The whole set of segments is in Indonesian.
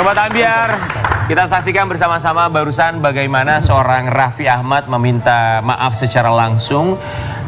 Sobat Ambiar, kita saksikan bersama-sama barusan bagaimana seorang Raffi Ahmad meminta maaf secara langsung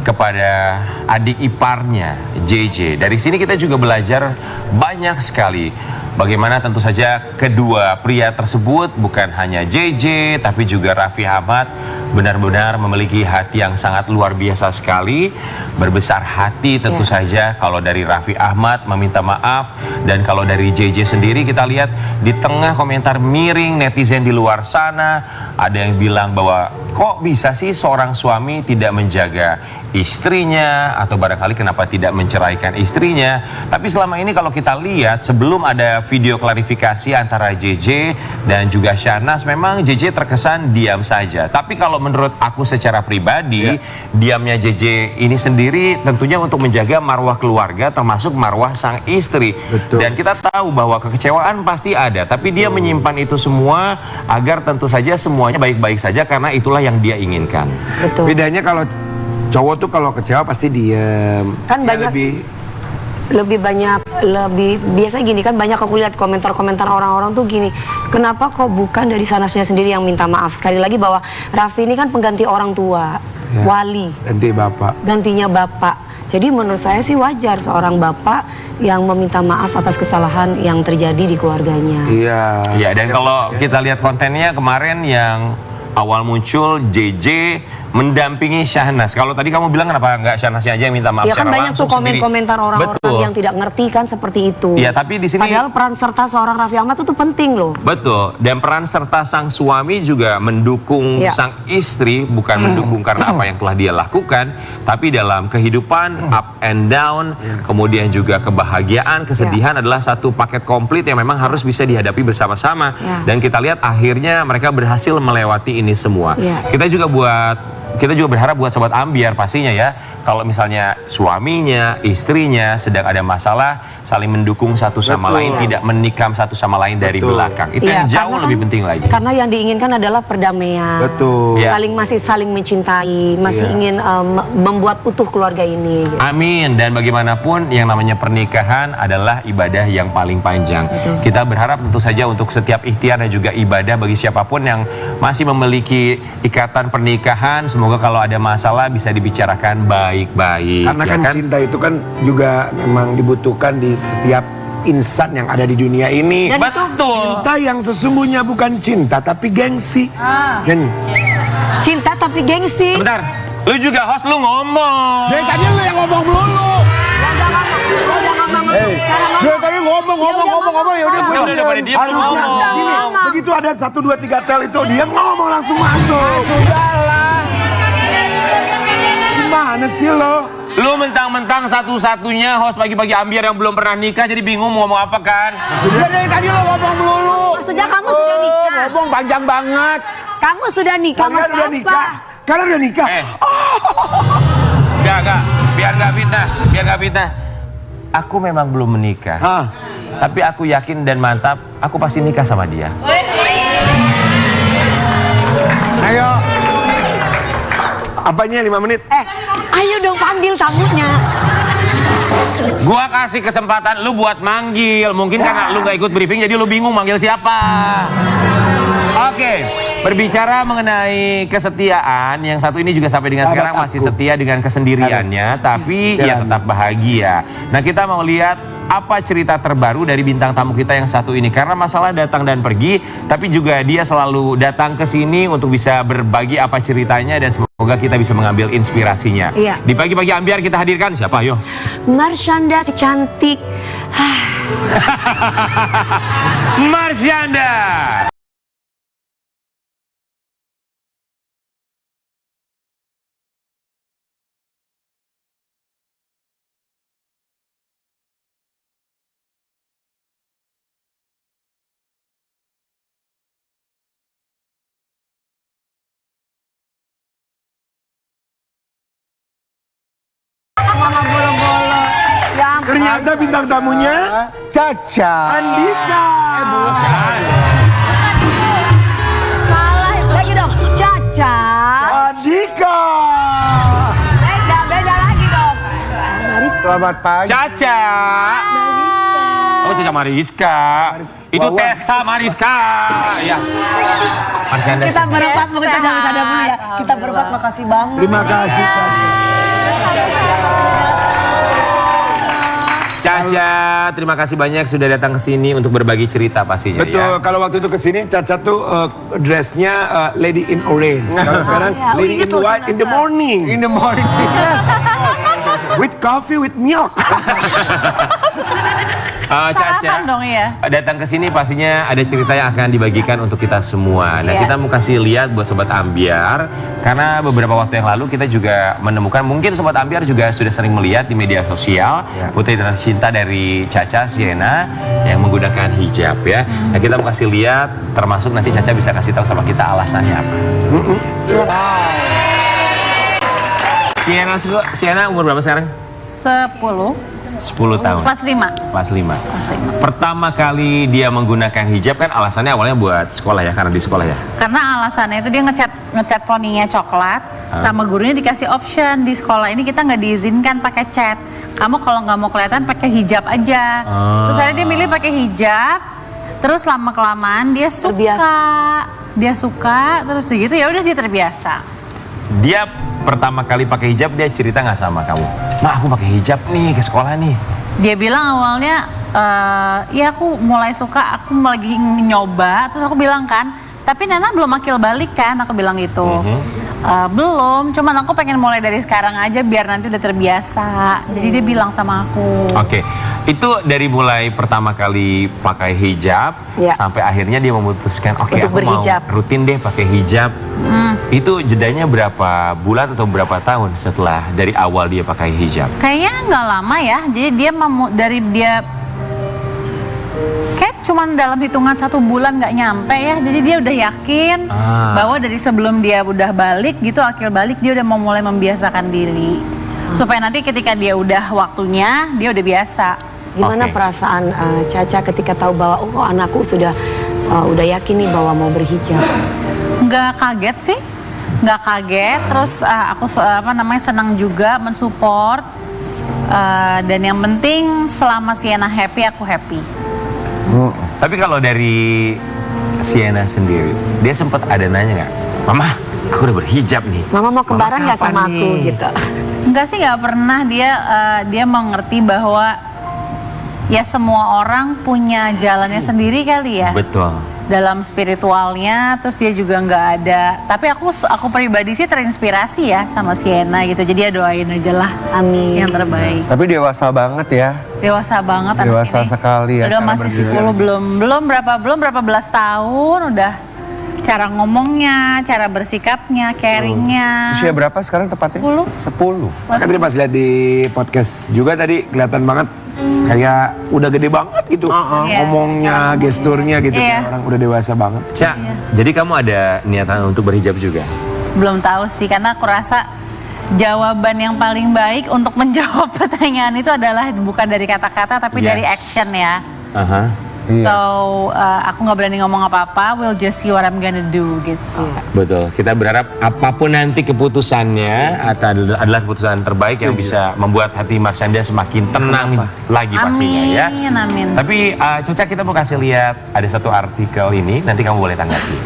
kepada adik iparnya, JJ. Dari sini kita juga belajar banyak sekali bagaimana tentu saja kedua pria tersebut, bukan hanya JJ tapi juga Raffi Ahmad, benar-benar memiliki hati yang sangat luar biasa sekali. Berbesar hati tentu saja kalau dari Raffi Ahmad meminta maaf. Dan kalau dari JJ sendiri kita lihat di tengah komentar miring netizen di luar sana, ada yang bilang bahwa kok bisa sih seorang suami tidak menjaga istrinya, atau barangkali kenapa tidak menceraikan istrinya. Tapi selama ini kalau kita lihat sebelum ada video klarifikasi antara JJ dan juga Syahnas, memang JJ terkesan diam saja. Tapi kalau menurut aku secara pribadi, diamnya JJ ini sendiri tentunya untuk menjaga marwah keluarga, termasuk marwah sang istri. Betul. Dan kita tahu bahwa kekecewaan pasti ada, tapi dia menyimpan itu semua agar tentu saja semuanya baik-baik saja, karena itulah yang dia inginkan. Betul. Bedanya kalau cowok tuh kalau kecewa pasti diem. Kan Ya, banyak lebih biasa gini kan, banyak aku lihat komentar-komentar orang-orang tuh gini, kenapa kok bukan dari Syahnasnya sendiri yang minta maaf? Sekali lagi bahwa Raffi ini kan pengganti orang tua, wali, gantinya bapak. Jadi menurut saya sih wajar seorang bapak yang meminta maaf atas kesalahan yang terjadi di keluarganya. Iya. Ya, dan kalau kita lihat kontennya kemarin yang awal muncul JJ mendampingi Syahnas. Kalau tadi kamu bilang kenapa nggak Syahnasnya aja yang minta maaf Ya kan secara banyak tuh langsung sendiri. komentar orang-orang yang tidak ngerti kan seperti itu. Ya, tapi di sini padahal peran serta seorang Raffi Ahmad itu penting loh. betul, dan peran serta sang suami juga mendukung sang istri, bukan mendukung karena apa yang telah dia lakukan, tapi dalam kehidupan up and down, kemudian juga kebahagiaan, kesedihan adalah satu paket komplit yang memang harus bisa dihadapi bersama-sama. Dan kita lihat akhirnya mereka berhasil melewati ini semua. Kita juga berharap buat Sobat Ambiar pastinya ya, kalau misalnya suaminya, istrinya sedang ada masalah, saling mendukung satu sama lain, tidak menikam satu sama lain dari belakang. Itu yang jauh lebih penting lagi. Karena yang diinginkan adalah perdamaian. Betul. Masih saling mencintai, masih ingin membuat utuh keluarga ini. Gitu. Amin. Dan bagaimanapun yang namanya pernikahan adalah ibadah yang paling panjang. Kita berharap tentu saja untuk setiap ikhtiar dan juga ibadah bagi siapapun yang masih memiliki ikatan pernikahan, semoga kalau ada masalah bisa dibicarakan baik-baik. Karena kan cinta itu kan juga memang dibutuhkan di setiap insan yang ada di dunia ini. Dan betul. Cinta yang sesungguhnya bukan cinta tapi gengsi. Nyanyi. Cinta tapi gengsi. Sebentar, lu juga host, lu ngomong. Dari tadi lu yang ngomong melulu. Dari tadi ngomong ya udah gue udah pada diem, lu ngomong. Gini, begitu ada 1, 2, 3 tel itu dia ngomong langsung masuk. Sudahlah. Gimana sih lo? Lu mentang-mentang satu-satunya host pagi-pagi Ambiar yang belum pernah nikah, jadi bingung mau ngomong apa kan? Sudah dari tadi lo ngomong melulu. Maksudnya kamu sudah nikah? Ngomong panjang banget. Kamu sudah nikah sama siapa? Udah nikah. Kalian udah nikah? Enggak, biar nggak fitnah. Aku memang belum menikah. Tapi aku yakin dan mantap, aku pasti nikah sama dia. Ayo. Apanya 5 menit? Ayo dong panggil tamunya. Gua kasih kesempatan lu buat manggil. Mungkin karena lu nggak ikut briefing jadi lu bingung manggil siapa. Oke, berbicara mengenai kesetiaan, yang satu ini juga sampai dengan sekarang masih setia dengan kesendiriannya, tapi ya tetap bahagia. Nah, kita mau lihat apa cerita terbaru dari bintang tamu kita yang satu ini. Karena masalah datang dan pergi, tapi juga dia selalu datang ke sini untuk bisa berbagi apa ceritanya, dan semoga kita bisa mengambil inspirasinya. Di pagi-pagi Ambiar kita hadirkan siapa? Yo, Marsyanda si cantik. Marsyanda. Ternyata bintang tamunya Caca Andika. Salah lagi dong. Caca Andika. Beda lagi dong. Selamat pagi. Caca. Bariska. Oh, Caca Mariska. Itu Wawan. Tessa Mariska. Ya. Marsyanda. Kita berempat mungkin ada dulu ya. Kita berempat makasih banget. Terima kasih Caca. Caca, terima kasih banyak sudah datang ke sini untuk berbagi cerita pastinya. Betul, Ya. kalau waktu itu kesini Caca tuh dressnya lady in orange. Kalau sekarang ya. lady in white in the morning. In the morning. With coffee with milk. Caca, Sarapan dong ya. datang ke sini pastinya ada cerita yang akan dibagikan untuk kita semua. Nah, Iya. kita mau kasih lihat buat Sobat Ambiar, karena beberapa waktu yang lalu kita juga menemukan, mungkin Sobat Ambiar juga sudah sering melihat di media sosial, Iya. putri tercinta dari Caca, Siena, yang menggunakan hijab ya. Nah, kita mau kasih lihat, termasuk nanti Caca bisa kasih tahu sama kita alasannya apa. Siena umur berapa sekarang? 10 tahun. Kelas 5. Kelas 5. Kelas 5. Pertama kali dia menggunakan hijab kan alasannya awalnya buat sekolah ya, karena di sekolah ya. Karena alasannya itu dia ngecat poninya coklat, sama gurunya dikasih option di sekolah ini kita nggak diizinkan pakai cat. Kamu kalau nggak mau kelihatan pakai hijab aja. Terus akhirnya dia milih pakai hijab. Terus lama kelamaan dia suka, terus gitu ya udah dia terbiasa. Dia pertama kali pakai hijab dia cerita nggak sama kamu? Ma, aku pakai hijab nih ke sekolah nih. Dia bilang awalnya, ya aku mulai suka, aku lagi nyoba, terus aku bilang kan, tapi Nana belum akil balik kan, aku bilang gitu. Belum, cuman aku pengen mulai dari sekarang aja biar nanti udah terbiasa. Jadi dia bilang sama aku. Oke, itu dari mulai pertama kali pakai hijab Ya. sampai akhirnya dia memutuskan, oke Untuk aku berhijab. mau rutin deh pakai hijab. Itu jedanya berapa bulan atau berapa tahun setelah dari awal dia pakai hijab? Kayaknya nggak lama ya, jadi dia dari dia kayak cuman dalam hitungan 1 bulan nggak nyampe ya, jadi dia udah yakin bahwa dari sebelum dia udah balik gitu, akil balik dia udah mau mulai membiasakan diri supaya nanti ketika dia udah waktunya dia udah biasa. Gimana Oke. perasaan Caca ketika tahu bahwa oh anakku sudah udah yakin nih bahwa mau berhijab? Nggak kaget sih, nggak kaget. Terus aku senang juga mensupport, dan yang penting selama Siena happy aku happy. Tapi kalau dari Siena sendiri, dia sempat ada nanya nggak? Mama, aku udah berhijab nih. Mama mau kembaran nggak kapan sama aku nih?" gitu? Enggak sih, nggak pernah. Dia mengerti bahwa ya semua orang punya jalannya sendiri kali ya Betul. dalam spiritualnya. Terus dia juga nggak ada, tapi aku pribadi sih terinspirasi ya sama Siena gitu. Jadi ya doain aja lah Amin. yang terbaik. Tapi dewasa banget ya. Dewasa banget anak Dewasa ini. sekali ya Udah cara masih berpikir. 10 belum berapa belas tahun udah cara ngomongnya, cara bersikapnya, caringnya. Usia berapa sekarang tepatnya? 10. 10. Kan tadi pas lihat di podcast juga tadi kelihatan banget kayak udah gede banget gitu. Iya. Ngomongnya, gesturnya gitu Iya. kayak orang udah dewasa banget. Cak, jadi kamu ada niatan untuk berhijab juga? Belum tahu sih, karena aku rasa jawaban yang paling baik untuk menjawab pertanyaan itu adalah bukan dari kata-kata tapi Yes. dari action ya. Aha. Iya. So aku nggak berani ngomong apa-apa, we'll just see what I'm gonna do gitu. Betul. Kita berharap apapun nanti keputusannya adalah keputusan terbaik yang bisa membuat hati Marsyanda semakin tenang lagi pastinya ya. Amin, amin. Tapi Caca, kita mau kasih lihat ada satu artikel ini, nanti kamu boleh tanggapi.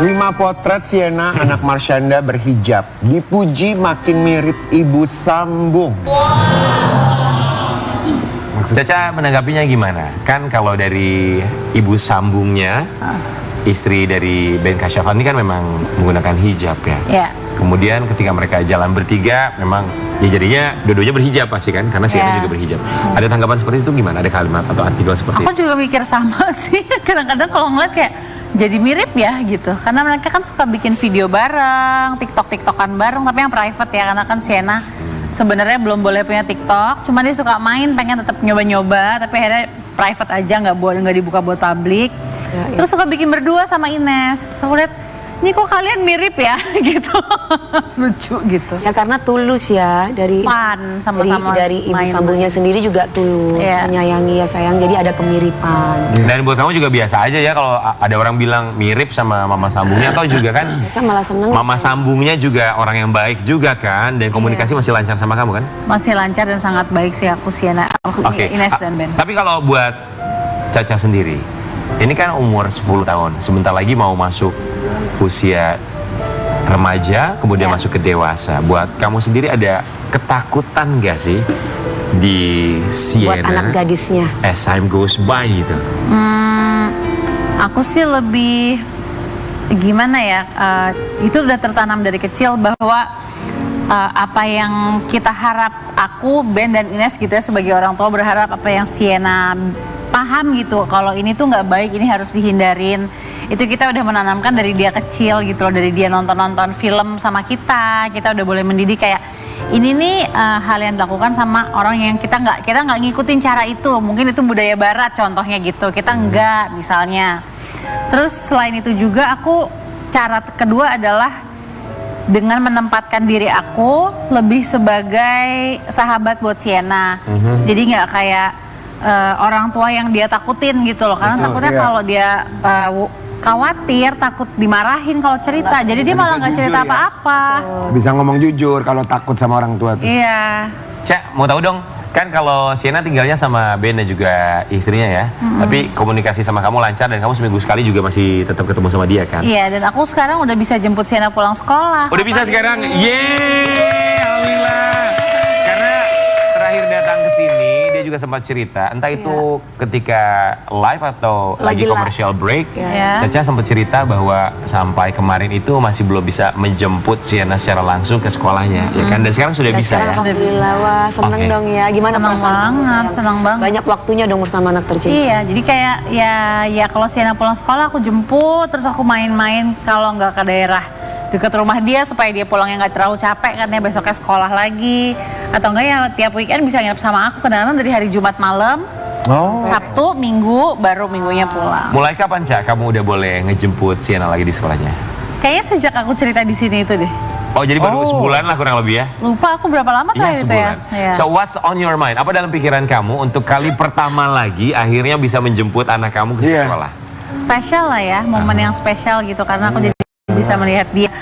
5 potret Siena anak Marsyanda berhijab. Dipuji makin mirip ibu sambung. Caca menanggapinya gimana? Kan kalau dari ibu sambungnya, istri dari Ben Kasyafan ini kan memang menggunakan hijab ya. Ya. Kemudian ketika mereka jalan bertiga, memang ya jadinya dua-duanya berhijab pasti kan, karena Siena Ya. juga berhijab. Ada tanggapan seperti itu gimana? Ada kalimat atau artikel seperti Aku itu? juga mikir sama sih. Kadang-kadang kalau ngeliat kayak jadi mirip ya gitu. Karena mereka kan suka bikin video bareng, TikTok-TikTokan bareng, tapi yang private ya, karena kan Siena sebenarnya belum boleh punya TikTok, cuma dia suka main, pengen tetap nyoba-nyoba, tapi akhirnya private aja, nggak dibuka buat publik. Ya, ya. Terus suka bikin berdua sama Ines. Aku lihat ini kok kalian mirip ya gitu. Lucu gitu. Ya karena tulus ya dari Fun, sama-sama dari ibu main. sambungnya sendiri juga tulus, Iya. menyayangi ya sayang. Jadi ada kemiripan. Dan buat kamu juga biasa aja ya kalau ada orang bilang mirip sama mama sambungnya, atau juga kan Caca malah seneng. mama sambungnya juga orang yang baik juga kan, dan komunikasi masih lancar sama kamu kan? Masih lancar dan sangat baik sih aku, Sienna, Oke. Ines dan Ben. Tapi kalau buat Caca sendiri, ini kan umur 10 tahun, sebentar lagi mau masuk usia remaja, kemudian Ya. masuk ke dewasa. Buat kamu sendiri ada ketakutan gak sih di Buat Sienna anak gadisnya. as time goes by gitu? Aku sih lebih gimana ya, itu udah tertanam dari kecil bahwa apa yang kita harap, aku, Ben dan Ines gitu ya sebagai orang tua berharap apa yang Sienna paham gitu, kalau ini tuh nggak baik, ini harus dihindarin. Itu kita udah menanamkan dari dia kecil gitu loh, dari dia nonton-nonton film sama kita udah boleh mendidik kayak ini nih hal yang dilakukan sama orang yang kita nggak ngikutin cara itu, mungkin itu budaya barat contohnya gitu, kita nggak misalnya. Terus selain itu juga aku, cara kedua adalah dengan menempatkan diri aku lebih sebagai sahabat buat Sienna. Jadi nggak kayak orang tua yang dia takutin gitu loh, karena Betul, takutnya iya. kalau dia khawatir, takut dimarahin kalau cerita, jadi dia malah nggak bisa cerita jujur ya. apa-apa. Bisa ngomong jujur kalau takut sama orang tua tuh. Iya. Cak, mau tahu dong, kan kalau Sienna tinggalnya sama Ben dan juga istrinya ya, tapi komunikasi sama kamu lancar dan kamu seminggu sekali juga masih tetap ketemu sama dia kan? Iya, dan aku sekarang udah bisa jemput Sienna pulang sekolah. Udah bisa sekarang? Yeay, alhamdulillah. Karena terakhir datang ke sini dia juga sempat cerita, entah itu ketika live atau lagi Lagi commercial break, Iya. Caca sempat cerita bahwa sampai kemarin itu masih belum bisa menjemput Sienna secara langsung ke sekolahnya, ya kan? Dan sekarang sudah Dan bisa sekarang ya. alhamdulillah, wah seneng Oke. dong ya. Gimana Seneng perasaan kamu, banget, sayang? seneng banget. Banyak waktunya dong bersama anak tercinta. Iya, jadi kayak ya kalau Sienna pulang sekolah aku jemput, terus aku main-main kalau nggak ke daerah dekat rumah dia supaya dia pulangnya nggak terlalu capek kan ya, besoknya sekolah lagi, atau enggak ya tiap weekend bisa nginep sama aku, kadang-kadang dari hari Jumat malam, Oh. Sabtu, Minggu, baru Minggunya pulang. Mulai kapan Cak kamu udah boleh ngejemput Sienna lagi di sekolahnya? Kayaknya sejak aku cerita di sini itu deh. Oh jadi baru sebulan lah kurang lebih ya? Lupa aku berapa lama Iya terakhir itu ya. sebulan. Iya. So what's on your mind? Apa dalam pikiran kamu untuk kali pertama lagi akhirnya bisa menjemput anak kamu ke Iya. sekolah? Spesial lah ya, momen yang spesial gitu, karena aku jadi bisa melihat dia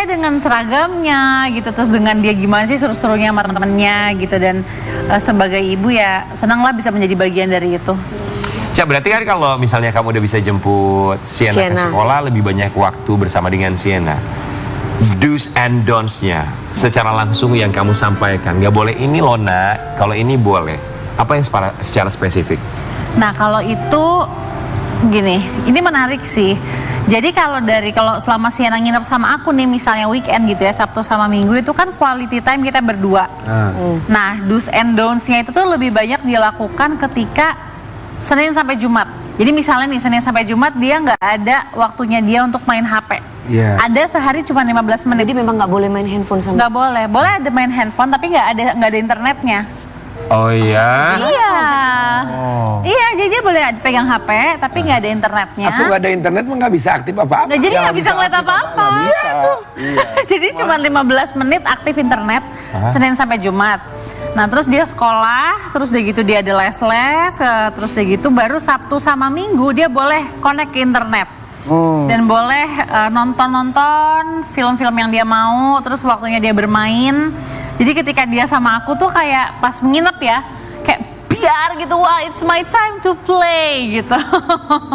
dengan seragamnya gitu, terus dengan dia gimana sih seru-serunya sama temen-temennya gitu, dan sebagai ibu ya senang lah bisa menjadi bagian dari itu. Cak, berarti kan kalau misalnya kamu udah bisa jemput Sienna ke Sienna. sekolah, lebih banyak waktu bersama dengan Sienna. Do's and don'ts-nya secara langsung yang kamu sampaikan. Gak boleh ini loh nak, kalau ini boleh. Apa yang secara spesifik? Nah kalau itu gini, ini menarik sih. Jadi kalau selama Sienna nginep sama aku nih, misalnya weekend gitu ya, Sabtu sama Minggu, itu kan quality time kita berdua. Nah, do's and don'ts-nya itu tuh lebih banyak dilakukan ketika Senin sampai Jumat. Jadi misalnya nih Senin sampai Jumat dia nggak ada waktunya dia untuk main HP. Iya. Ada sehari cuma 15 menit. Jadi memang nggak boleh main handphone sama. Nggak boleh, boleh ada main handphone tapi nggak ada internetnya. Oh iya? Iya, iya jadi dia boleh pegang HP tapi nggak ada internetnya. Aku nggak ada internet mah nggak bisa aktif apa-apa. Nggak, jadi nggak bisa ngeliat apa-apa. Nggak bisa. Iya. Jadi cuma 15 menit aktif internet Senin sampai Jumat. Nah terus dia sekolah, terus udah gitu dia ada les-les, terus udah gitu baru Sabtu sama Minggu dia boleh connect ke internet. Dan boleh nonton-nonton film-film yang dia mau, terus waktunya dia bermain. Jadi ketika dia sama aku tuh kayak pas nginep ya, kayak biar gitu, wah it's my time to play gitu.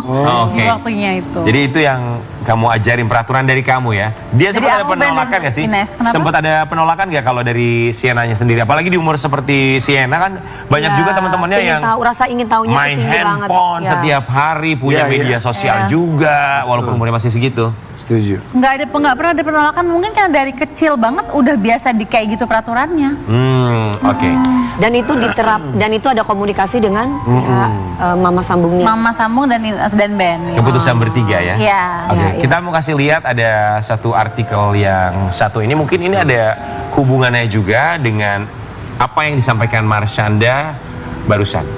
Oh, oke. Waktunya itu. Jadi itu yang kamu ajarin, peraturan dari kamu ya. Dia Jadi sempat ada aku penolakan Ben dan gak sih? Ines, kenapa? Sempat ada penolakan gak kalau dari Sienna-nya sendiri? Apalagi di umur seperti Sienna kan banyak Ya, juga teman-temannya pengen yang tahu, rasa ingin tahunya main tinggi handphone banget. Ya. setiap hari, punya Iya, media iya. sosial Iya. juga, walaupun umurnya masih segitu. Setuju. Nggak pernah ada penolakan, mungkin karena dari kecil banget udah biasa kayak gitu peraturannya. Oke. Dan itu dan itu ada komunikasi dengan ya, mama sambungnya. Mama Sambung dan Ben. Ya. Keputusan bertiga ya? Iya. Oke, Iya, iya. kita mau kasih lihat ada satu artikel yang satu ini, mungkin ini ada hubungannya juga dengan apa yang disampaikan Marshanda barusan.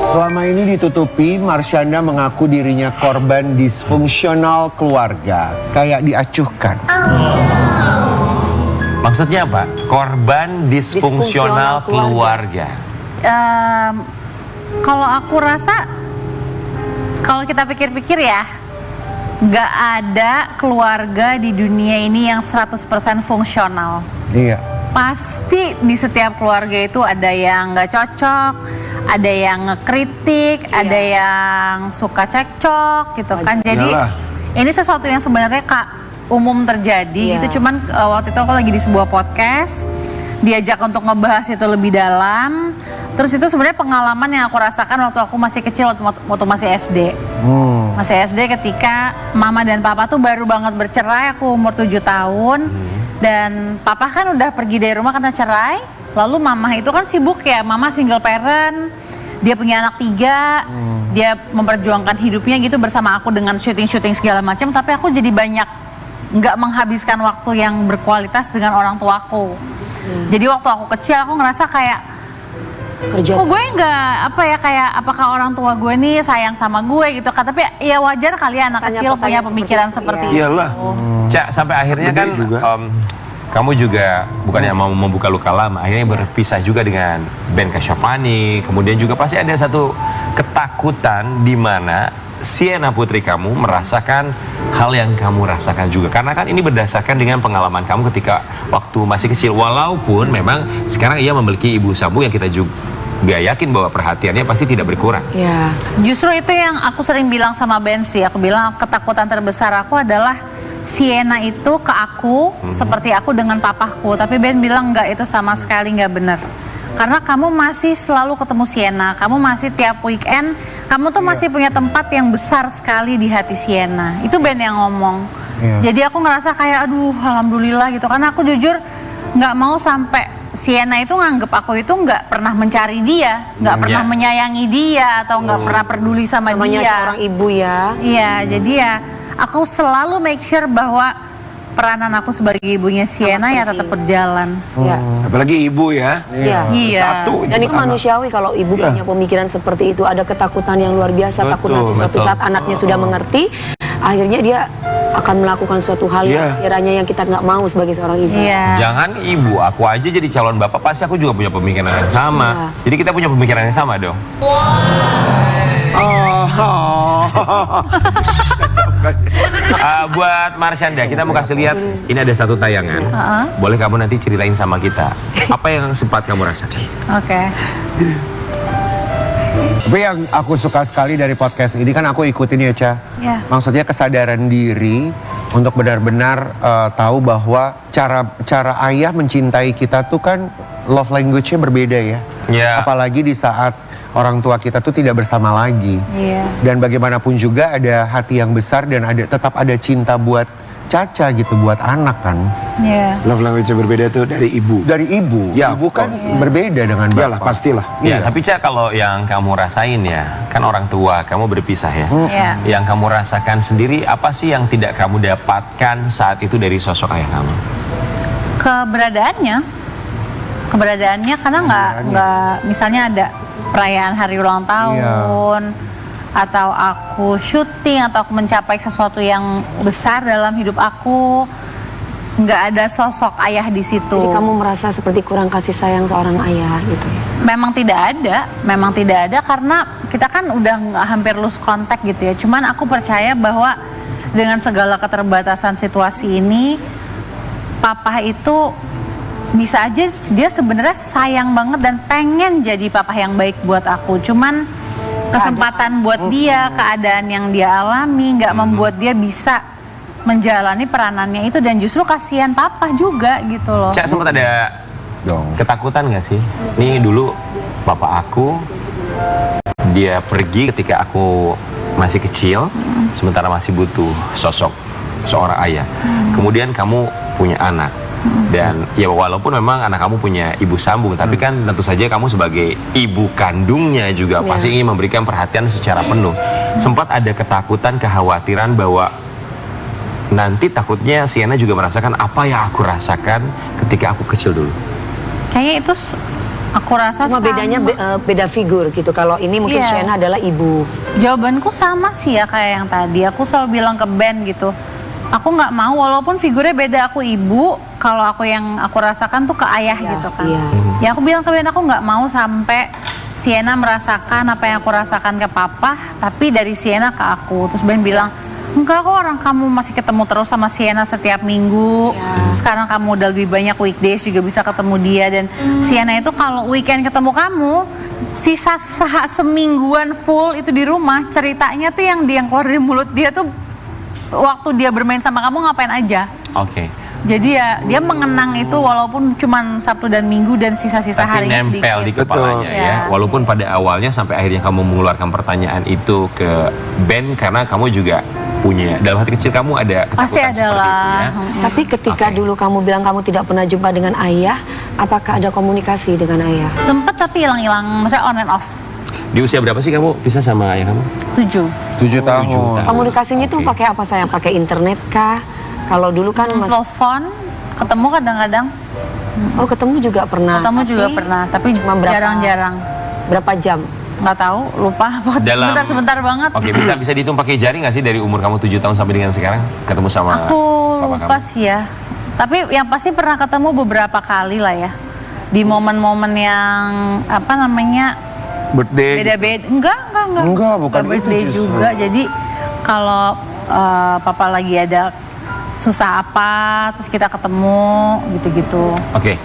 Selama ini ditutupi, Marshanda mengaku dirinya korban disfungsional keluarga, kayak diacuhkan. Maksudnya apa? Korban disfungsional keluarga. Kalau aku rasa, kalau kita pikir-pikir ya, nggak ada keluarga di dunia ini yang 100% fungsional. Iya. Pasti di setiap keluarga itu ada yang nggak cocok, ada yang ngekritik, ada yang suka cekcok gitu kan. Jadi ini sesuatu yang sebenarnya umum terjadi gitu. Cuman waktu itu aku lagi di sebuah podcast, diajak untuk ngebahas itu lebih dalam. Terus itu sebenarnya pengalaman yang aku rasakan waktu aku masih kecil, waktu masih SD. Masih SD ketika mama dan papa tuh baru banget bercerai, aku umur 7 tahun. Dan papa kan udah pergi dari rumah karena cerai. Lalu mama itu kan sibuk ya, mama single parent. Dia punya anak 3, dia memperjuangkan hidupnya gitu bersama aku dengan syuting-syuting segala macam. Tapi aku jadi banyak nggak menghabiskan waktu yang berkualitas dengan orang tuaku. Jadi waktu aku kecil aku ngerasa kayak Kerja. kok gue nggak kayak apakah orang tua gue nih sayang sama gue gitu kan. Tapi ya wajar kali ya anak kecil punya pemikiran seperti itu. Iyalah. Cak, sampai akhirnya kan kamu juga bukannya mau membuka luka lama, akhirnya berpisah juga dengan Ben Kasyafani. Kemudian juga pasti ada satu ketakutan di mana Sienna putri kamu merasakan hal yang kamu rasakan juga. Karena kan ini berdasarkan dengan pengalaman kamu ketika waktu masih kecil. Walaupun memang sekarang ia memiliki ibu sambung yang kita juga yakin bahwa perhatiannya pasti tidak berkurang. Ya. Justru itu yang aku sering bilang sama Ben sih. Aku bilang ketakutan terbesar aku adalah Sienna itu ke aku seperti aku dengan papaku. Tapi Ben bilang enggak, itu sama sekali enggak benar. Karena kamu masih selalu ketemu Sienna, kamu masih tiap weekend, kamu tuh masih punya tempat yang besar sekali di hati Sienna. Itu Ben yang ngomong. Jadi aku ngerasa kayak aduh alhamdulillah gitu. Karena aku jujur nggak mau sampai Sienna itu nganggep aku itu nggak pernah mencari dia, nggak pernah menyayangi dia, atau nggak pernah peduli sama Namanya dia. seorang ibu ya. Iya, jadi ya aku selalu make sure bahwa peranan aku sebagai ibunya Sienna ya tetap berjalan. Ya. Apalagi ibu ya. Iya. Satu. Dan itu manusiawi kalau ibu punya pemikiran seperti itu, ada ketakutan yang luar biasa, takut nanti suatu saat anaknya sudah mengerti, akhirnya dia akan melakukan suatu hal yang sekiranya yang kita nggak mau sebagai seorang ibu. Iya. Jangan ibu, aku aja jadi calon bapak, pasti aku juga punya pemikiran yang sama. Jadi kita punya pemikiran yang sama dong. Buat Marshanda, kita mau kasih lihat, ini ada satu tayangan. Boleh kamu nanti ceritain sama kita apa yang sempat kamu rasakan. Oke. Tapi yang aku suka sekali dari podcast ini kan aku ikutin ya, Ca. Iya. Maksudnya kesadaran diri untuk benar-benar tahu bahwa cara ayah mencintai kita tuh kan love language-nya berbeda ya. Iya. Apalagi di saat orang tua kita tuh tidak bersama lagi. Iya. Dan bagaimanapun juga ada hati yang besar dan tetap ada cinta buat Caca gitu, buat anak kan. Iya. Love language berbeda tuh dari ibu. Dari ibu. Ya, Ibu kan berbeda dengan bapak. Iyalah, pastilah. Ya, tapi Cak, kalau yang kamu rasain ya, kan orang tua kamu berpisah ya. Iya. Yang kamu rasakan sendiri, apa sih yang tidak kamu dapatkan saat itu dari sosok ayah kamu? Keberadaannya karena nggak misalnya ada perayaan hari ulang tahun, atau aku syuting, atau aku mencapai sesuatu yang besar dalam hidup aku, nggak ada sosok ayah di situ. Jadi kamu merasa seperti kurang kasih sayang seorang ayah gitu ya? Memang tidak ada karena kita kan udah hampir lose contact gitu ya. Cuman aku percaya bahwa dengan segala keterbatasan situasi ini, papa itu bisa aja dia sebenarnya sayang banget dan pengen jadi papa yang baik buat aku. Cuman kesempatan buat dia, keadaan yang dia alami nggak membuat dia bisa menjalani peranannya itu, dan justru kasihan papa juga gitu loh. Cak, sempat ada ketakutan nggak sih? Nih dulu bapak aku, dia pergi ketika aku masih kecil, sementara masih butuh sosok seorang ayah. Kemudian kamu punya anak. Dan ya walaupun memang anak kamu punya ibu sambung, tapi kan tentu saja kamu sebagai ibu kandungnya juga pasti ingin memberikan perhatian secara penuh. Sempat ada ketakutan, kekhawatiran bahwa nanti takutnya Sienna juga merasakan apa yang aku rasakan ketika aku kecil dulu. Kayaknya itu Aku rasa Cuma sama. bedanya beda figur gitu. Kalau ini mungkin Iya. Shena adalah ibu. Jawabanku sama sih ya kayak yang tadi. Aku selalu bilang ke Ben gitu. Aku nggak mau walaupun figurnya beda, aku ibu. Kalau aku yang aku rasakan tuh ke ayah gitu kan. Iya. Ya aku bilang ke Ben, aku nggak mau sampai Sienna merasakan apa yang aku rasakan ke papa, tapi dari Sienna ke aku. Terus Ben bilang, enggak kok, orang kamu masih ketemu terus sama Sienna setiap minggu. Ya. Sekarang kamu udah lebih banyak weekdays juga bisa ketemu dia. Dan Sienna itu kalau weekend ketemu kamu, sisa semingguan full itu di rumah, ceritanya tuh yang keluar dari mulut dia tuh waktu dia bermain sama kamu ngapain aja. Oke. Jadi ya dia mengenang itu walaupun cuman Sabtu dan Minggu dan sisa-sisa Tapi harinya nempel di sedikit. kepalanya Betul. ya. Ya. Walaupun pada awalnya sampai akhirnya kamu mengeluarkan pertanyaan itu ke Ben karena kamu juga punya dalam hati kecil kamu ada ketakutan Pasti seperti itu adalah. ya. Tapi ketika Oke. dulu kamu bilang kamu tidak pernah jumpa dengan ayah, apakah ada komunikasi dengan ayah? Sempet tapi hilang-hilang, maksudnya on and off. Di usia berapa sih kamu pisah sama ayah kamu? 7. 7 tahun. Komunikasinya tuh Oke. pakai apa sayang? Pakai internet kah? Kalau dulu kan Telepon, ketemu kadang-kadang. oh ketemu juga pernah. Ketemu juga Tapi pernah, tapi cuma berapa- jarang-jarang. Berapa jam? Nggak tahu, lupa. Dalam- Sebentar banget. Oke, bisa dihitung pakai jari nggak sih dari umur kamu 7 tahun sampai dengan sekarang ketemu sama Aku papa lupa kamu? sih ya. Tapi yang pasti pernah ketemu beberapa kali lah ya. Di momen-momen yang apa namanya Birthday. beda-beda. Enggak. Enggak, bukan itu birthday justru. juga. Jadi kalau papa lagi ada susah apa, terus kita ketemu gitu-gitu. Oke,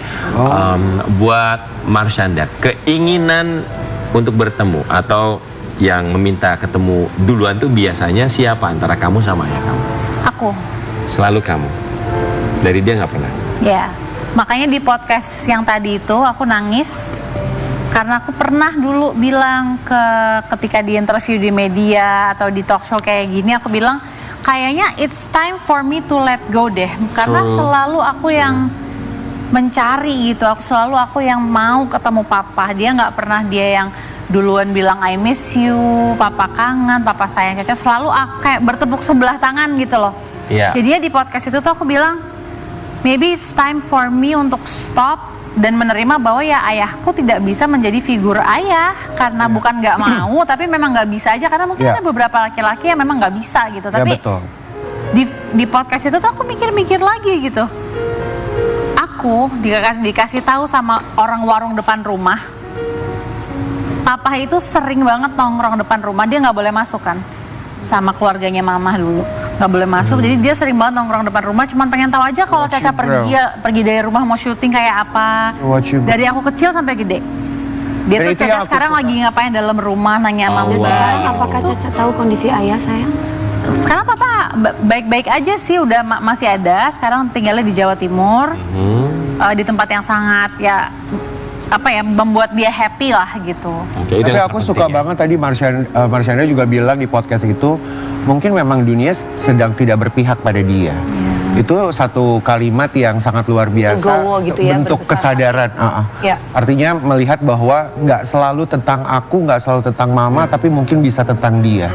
buat Marshanda, keinginan untuk bertemu atau yang meminta ketemu duluan tuh biasanya siapa antara kamu sama ayah kamu? Aku, Selalu kamu. Dari dia nggak pernah. ya. Makanya di podcast yang tadi itu aku nangis karena aku pernah dulu bilang ketika di interview di media atau di talk show kayak gini, aku bilang kayaknya it's time for me to let go deh, karena True. selalu aku yang mencari gitu, aku yang mau ketemu papa. Dia nggak pernah dia yang duluan bilang I miss you, papa kangen, papa sayang Caca. Selalu kayak bertepuk sebelah tangan gitu loh. Iya. Jadinya di podcast itu tuh aku bilang maybe it's time for me untuk stop dan menerima bahwa ya ayahku tidak bisa menjadi figur ayah karena bukan nggak mau, tapi memang nggak bisa aja karena mungkin Iya. ada beberapa laki-laki yang memang nggak bisa gitu. Ya Tapi betul. di podcast itu tuh aku mikir-mikir lagi gitu. Aku dikasih tahu sama orang warung depan rumah, papa itu sering banget nongkrong depan rumah, dia nggak boleh masuk kan sama keluarganya mama dulu, nggak boleh masuk. Jadi dia sering banget nongkrong depan rumah, cuman pengen tahu aja kalau Watch Caca you grow. pergi dari rumah mau syuting kayak apa. Watch you grow. Dari aku kecil sampai gede. Dia Dan tuh itu yang Caca aku sekarang suka. lagi ngapain dalam rumah, nanya sama Oh, Dan gua. sekarang wow. apakah Caca tahu kondisi ayah sayang? Sekarang papa baik-baik aja sih, udah masih ada. Sekarang tinggalnya di Jawa Timur, di tempat yang sangat ya apa ya membuat dia happy lah gitu. Oke, itu Tapi yang aku terpenting suka ya. banget tadi Marshanda juga bilang di podcast itu, mungkin memang dunia sedang tidak berpihak pada dia. Itu satu kalimat yang sangat luar biasa, Legowo gitu ya, bentuk berbesar kesadaran. Ya. Artinya melihat bahwa nggak selalu tentang aku, nggak selalu tentang mama, tapi mungkin bisa tentang dia.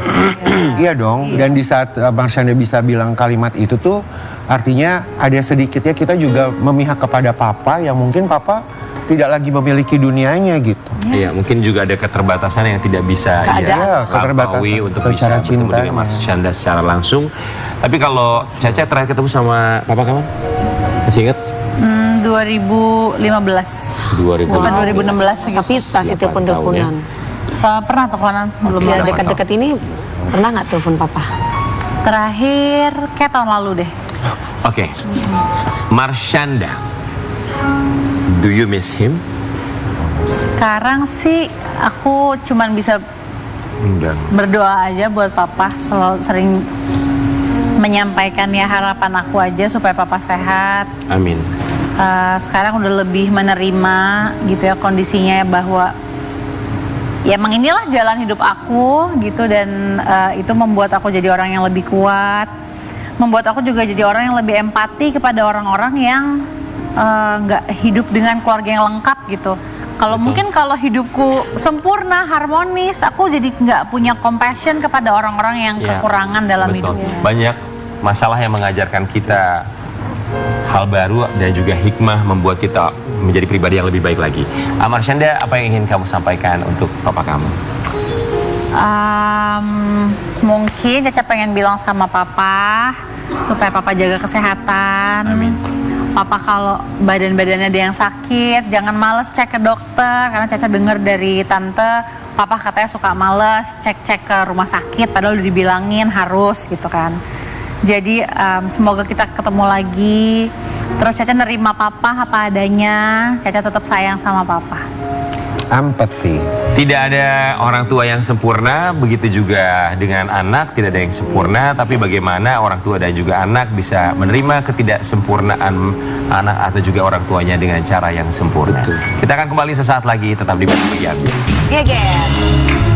Iya dong. Dan di saat Marshanda bisa bilang kalimat itu tuh, artinya ada sedikitnya kita juga memihak kepada papa yang mungkin papa tidak lagi memiliki dunianya gitu. Iya, mungkin juga ada keterbatasan yang tidak bisa Keadaan. ia Iya, keterbatasan. lampaui untuk Atau bisa cara bertemu dengan cintanya. Mas Shanda secara langsung. Tapi kalau Caca terakhir ketemu sama papa kamu? Masih ingat? 2015. 2015. Bukan 2016 gitu. Tapi pasti 8 telepon-teleponan. Pernah teleponan belum Ya lama. dekat-dekat ini pernah nggak telepon papa? Terakhir kayak tahun lalu deh. Oke. Marshanda. Do you miss him? Sekarang sih aku cuman bisa Enggak. berdoa aja buat papa, selalu sering menyampaikan ya harapan aku aja supaya papa sehat. Amin. Sekarang udah lebih menerima gitu ya kondisinya, bahwa ya emang inilah jalan hidup aku gitu, dan itu membuat aku jadi orang yang lebih kuat, membuat aku juga jadi orang yang lebih empati kepada orang-orang yang nggak hidup dengan keluarga yang lengkap gitu. Kalau Betul. mungkin kalau hidupku sempurna, harmonis, aku jadi nggak punya compassion kepada orang-orang yang Ya, kekurangan dalam betul. hidupnya. Banyak masalah yang mengajarkan kita hal baru dan juga hikmah membuat kita menjadi pribadi yang lebih baik lagi. Marsyanda, apa yang ingin kamu sampaikan untuk papa kamu? Mungkin Caca pengen bilang sama papa supaya papa jaga kesehatan. Amin. Papa kalau badannya ada yang sakit, jangan males cek ke dokter. Karena Caca dengar dari tante, papa katanya suka males cek-cek ke rumah sakit, padahal udah dibilangin harus gitu kan. Jadi semoga kita ketemu lagi. Terus Caca nerima papa apa adanya. Caca tetap sayang sama papa. Empathy. Tidak ada orang tua yang sempurna, begitu juga dengan anak tidak ada yang sempurna, tapi bagaimana orang tua dan juga anak bisa menerima ketidaksempurnaan anak atau juga orang tuanya dengan cara yang sempurna. Betul. Kita akan kembali sesaat lagi, tetap di Bagian. Geger.